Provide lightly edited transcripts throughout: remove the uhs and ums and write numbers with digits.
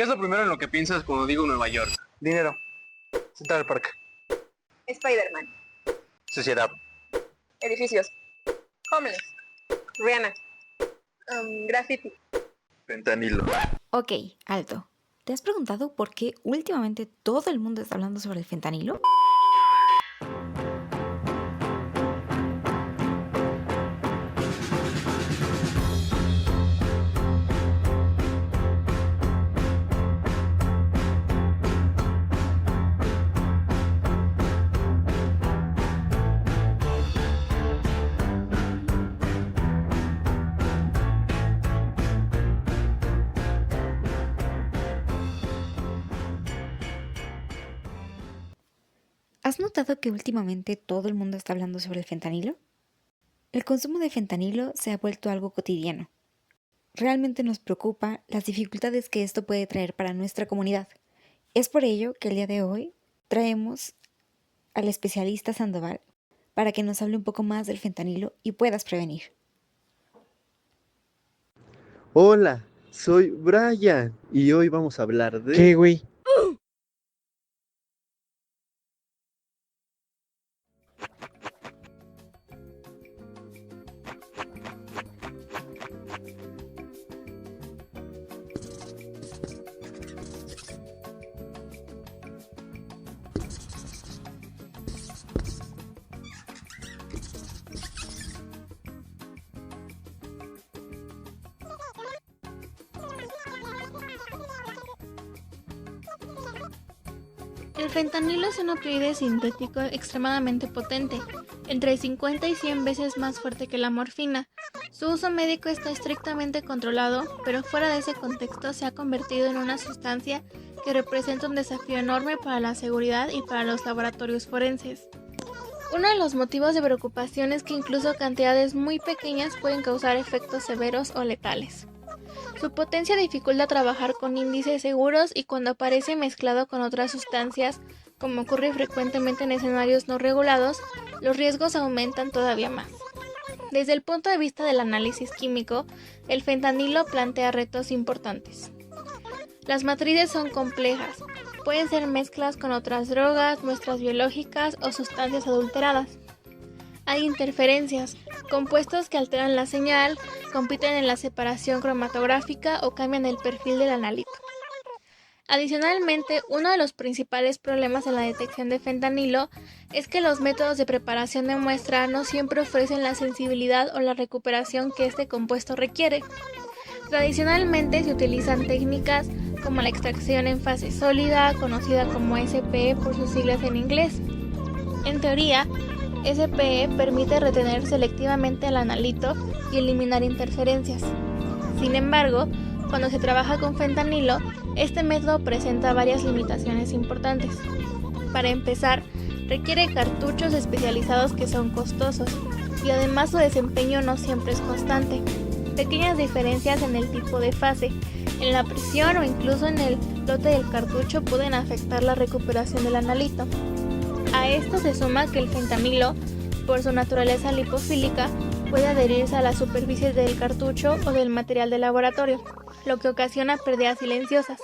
¿Qué es lo primero en lo que piensas cuando digo Nueva York? Dinero. Central Park. Spider-Man. Sociedad. Edificios. Homeless. Rihanna. Graffiti. Fentanilo. Ok, alto. ¿Te has preguntado por qué últimamente todo el mundo está hablando sobre el fentanilo? ¿Has notado que últimamente todo el mundo está hablando sobre el fentanilo? El consumo de fentanilo se ha vuelto algo cotidiano. Realmente nos preocupa las dificultades que esto puede traer para nuestra comunidad. Es por ello que el día de hoy traemos al especialista Sandoval para que nos hable un poco más del fentanilo y puedas prevenir. Hola, soy Brian y hoy vamos a hablar de... ¿Qué, güey? El fentanilo es un opioide sintético extremadamente potente, entre 50 y 100 veces más fuerte que la morfina. Su uso médico está estrictamente controlado, pero fuera de ese contexto se ha convertido en una sustancia que representa un desafío enorme para la seguridad y para los laboratorios forenses. Uno de los motivos de preocupación es que incluso cantidades muy pequeñas pueden causar efectos severos o letales. Su potencia dificulta trabajar con índices seguros y cuando aparece mezclado con otras sustancias, como ocurre frecuentemente en escenarios no regulados, los riesgos aumentan todavía más. Desde el punto de vista del análisis químico, el fentanilo plantea retos importantes. Las matrices son complejas, pueden ser mezclas con otras drogas, muestras biológicas o sustancias adulteradas. Hay interferencias, compuestos que alteran la señal, compiten en la separación cromatográfica o cambian el perfil del analito. Adicionalmente, uno de los principales problemas en la detección de fentanilo es que los métodos de preparación de muestra no siempre ofrecen la sensibilidad o la recuperación que este compuesto requiere. Tradicionalmente se utilizan técnicas como la extracción en fase sólida, conocida como SPE por sus siglas en inglés. En teoría, SPE permite retener selectivamente al analito y eliminar interferencias. Sin embargo, cuando se trabaja con fentanilo, este método presenta varias limitaciones importantes. Para empezar, requiere cartuchos especializados que son costosos y además su desempeño no siempre es constante. Pequeñas diferencias en el tipo de fase, en la presión o incluso en el lote del cartucho pueden afectar la recuperación del analito. A esto se suma que el fentanilo, por su naturaleza lipofílica, puede adherirse a las superficies del cartucho o del material de laboratorio, lo que ocasiona pérdidas silenciosas.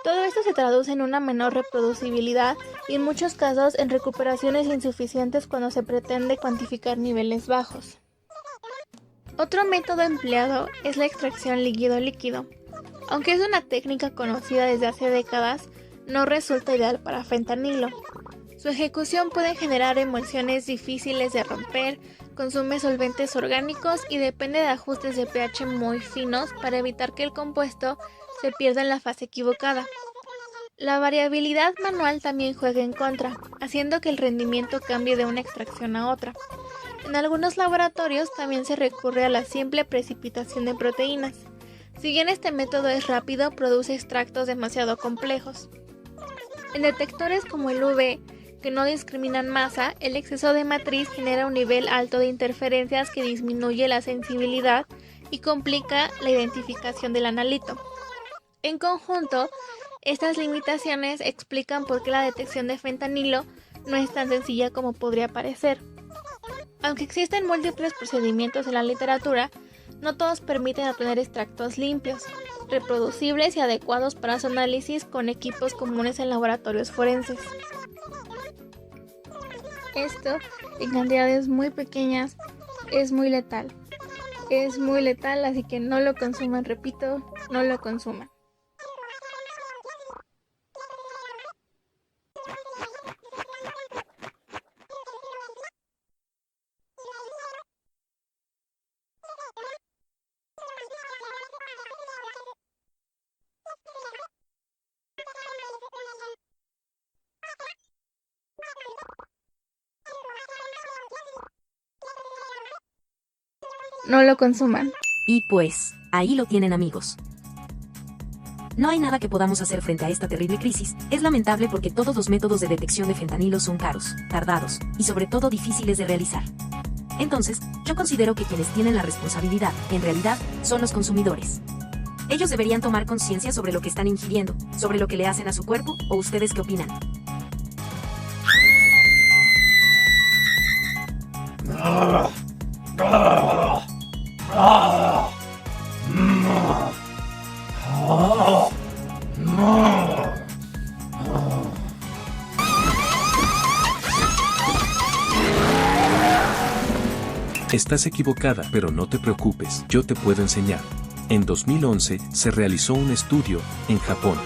Todo esto se traduce en una menor reproducibilidad y en muchos casos en recuperaciones insuficientes cuando se pretende cuantificar niveles bajos. Otro método empleado es la extracción líquido-líquido. Aunque es una técnica conocida desde hace décadas, no resulta ideal para fentanilo. Su ejecución puede generar emulsiones difíciles de romper, consume solventes orgánicos y depende de ajustes de pH muy finos para evitar que el compuesto se pierda en la fase equivocada. La variabilidad manual también juega en contra, haciendo que el rendimiento cambie de una extracción a otra. En algunos laboratorios también se recurre a la simple precipitación de proteínas. Si bien este método es rápido, produce extractos demasiado complejos. En detectores como el UV, que no discriminan masa, el exceso de matriz genera un nivel alto de interferencias que disminuye la sensibilidad y complica la identificación del analito. En conjunto, estas limitaciones explican por qué la detección de fentanilo no es tan sencilla como podría parecer. Aunque existen múltiples procedimientos en la literatura, no todos permiten obtener extractos limpios. reproducibles y adecuados para su análisis con equipos comunes en laboratorios forenses. Esto, en cantidades muy pequeñas, es muy letal. Es muy letal, así que no lo consuman, repito, no lo consuman. No lo consuman. Y pues, ahí lo tienen, amigos. No hay nada que podamos hacer frente a esta terrible crisis. Es lamentable porque todos los métodos de detección de fentanilo son caros, tardados y sobre todo difíciles de realizar. Entonces, yo considero que quienes tienen la responsabilidad, en realidad, son los consumidores. Ellos deberían tomar conciencia sobre lo que están ingiriendo, sobre lo que le hacen a su cuerpo, ¿o ustedes qué opinan? Estás equivocada, pero no te preocupes, yo te puedo enseñar. En 2011 se realizó un estudio en Japón,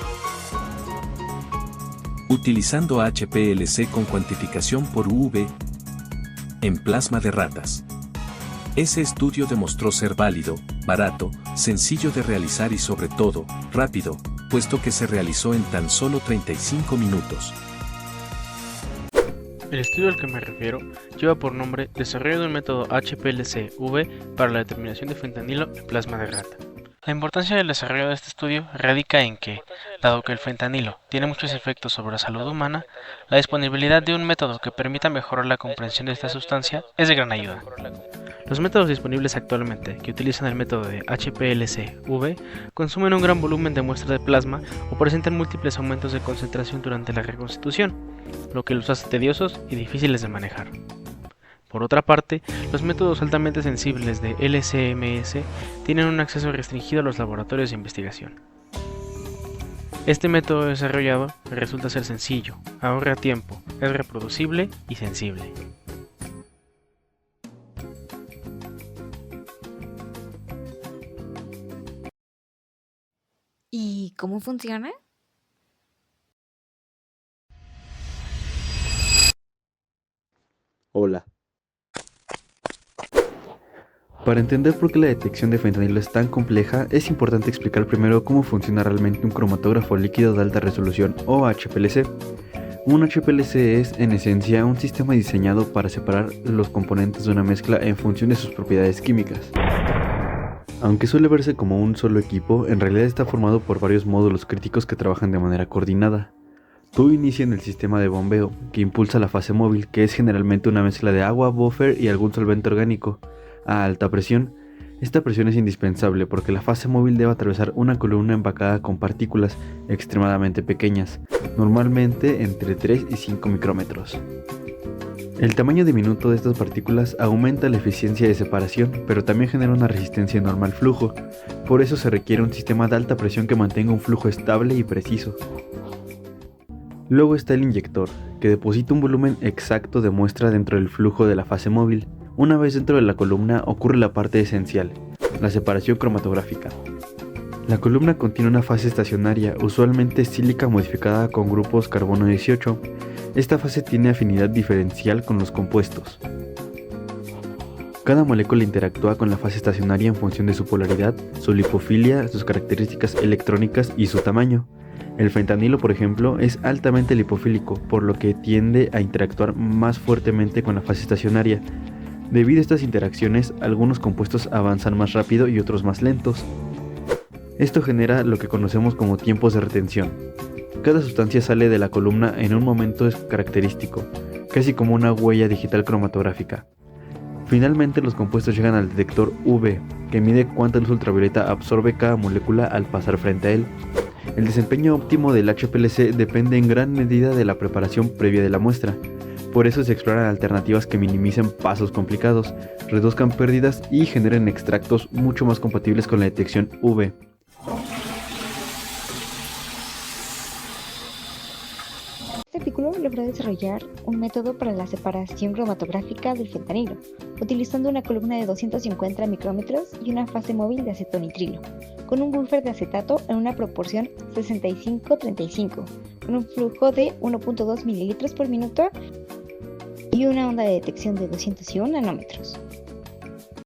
utilizando HPLC con cuantificación por UV en plasma de ratas. Ese estudio demostró ser válido, barato, sencillo de realizar y sobre todo, rápido, puesto que se realizó en tan solo 35 minutos. El estudio al que me refiero lleva por nombre Desarrollo de un método HPLC-V para la determinación de fentanilo en plasma de rata. La importancia del desarrollo de este estudio radica en que, dado que el fentanilo tiene muchos efectos sobre la salud humana, la disponibilidad de un método que permita mejorar la comprensión de esta sustancia es de gran ayuda. Los métodos disponibles actualmente que utilizan el método de HPLC-V consumen un gran volumen de muestra de plasma o presentan múltiples aumentos de concentración durante la reconstitución, lo que los hace tediosos y difíciles de manejar. Por otra parte, los métodos altamente sensibles de LC-MS tienen un acceso restringido a los laboratorios de investigación. Este método desarrollado resulta ser sencillo, ahorra tiempo, es reproducible y sensible. ¿Y cómo funciona? Hola. Para entender por qué la detección de fentanilo es tan compleja, es importante explicar primero cómo funciona realmente un cromatógrafo líquido de alta resolución o HPLC. Un HPLC es, en esencia, un sistema diseñado para separar los componentes de una mezcla en función de sus propiedades químicas. Aunque suele verse como un solo equipo, en realidad está formado por varios módulos críticos que trabajan de manera coordinada. Todo inicia en el sistema de bombeo, que impulsa la fase móvil, que es generalmente una mezcla de agua, buffer y algún solvente orgánico, a alta presión. Esta presión es indispensable porque la fase móvil debe atravesar una columna empacada con partículas extremadamente pequeñas, normalmente entre 3 y 5 micrómetros. El tamaño diminuto de estas partículas aumenta la eficiencia de separación, pero también genera una resistencia enorme al flujo. Por eso se requiere un sistema de alta presión que mantenga un flujo estable y preciso. Luego está el inyector, que deposita un volumen exacto de muestra dentro del flujo de la fase móvil. Una vez dentro de la columna ocurre la parte esencial, la separación cromatográfica. La columna contiene una fase estacionaria, usualmente sílica modificada con grupos carbono 18. Esta fase tiene afinidad diferencial con los compuestos. Cada molécula interactúa con la fase estacionaria en función de su polaridad, su lipofilia, sus características electrónicas y su tamaño. El fentanilo, por ejemplo, es altamente lipofílico, por lo que tiende a interactuar más fuertemente con la fase estacionaria. Debido a estas interacciones, algunos compuestos avanzan más rápido y otros más lentos. Esto genera lo que conocemos como tiempos de retención. Cada sustancia sale de la columna en un momento característico, casi como una huella digital cromatográfica. Finalmente, los compuestos llegan al detector UV, que mide cuánta luz ultravioleta absorbe cada molécula al pasar frente a él. El desempeño óptimo del HPLC depende en gran medida de la preparación previa de la muestra. Por eso se exploran alternativas que minimicen pasos complicados, reduzcan pérdidas y generen extractos mucho más compatibles con la detección UV. cálculo logró desarrollar un método para la separación cromatográfica del fentanilo, utilizando una columna de 250 micrómetros y una fase móvil de acetonitrilo, con un buffer de acetato en una proporción 65-35, con un flujo de 1.2 mililitros por minuto y una onda de detección de 201 nanómetros.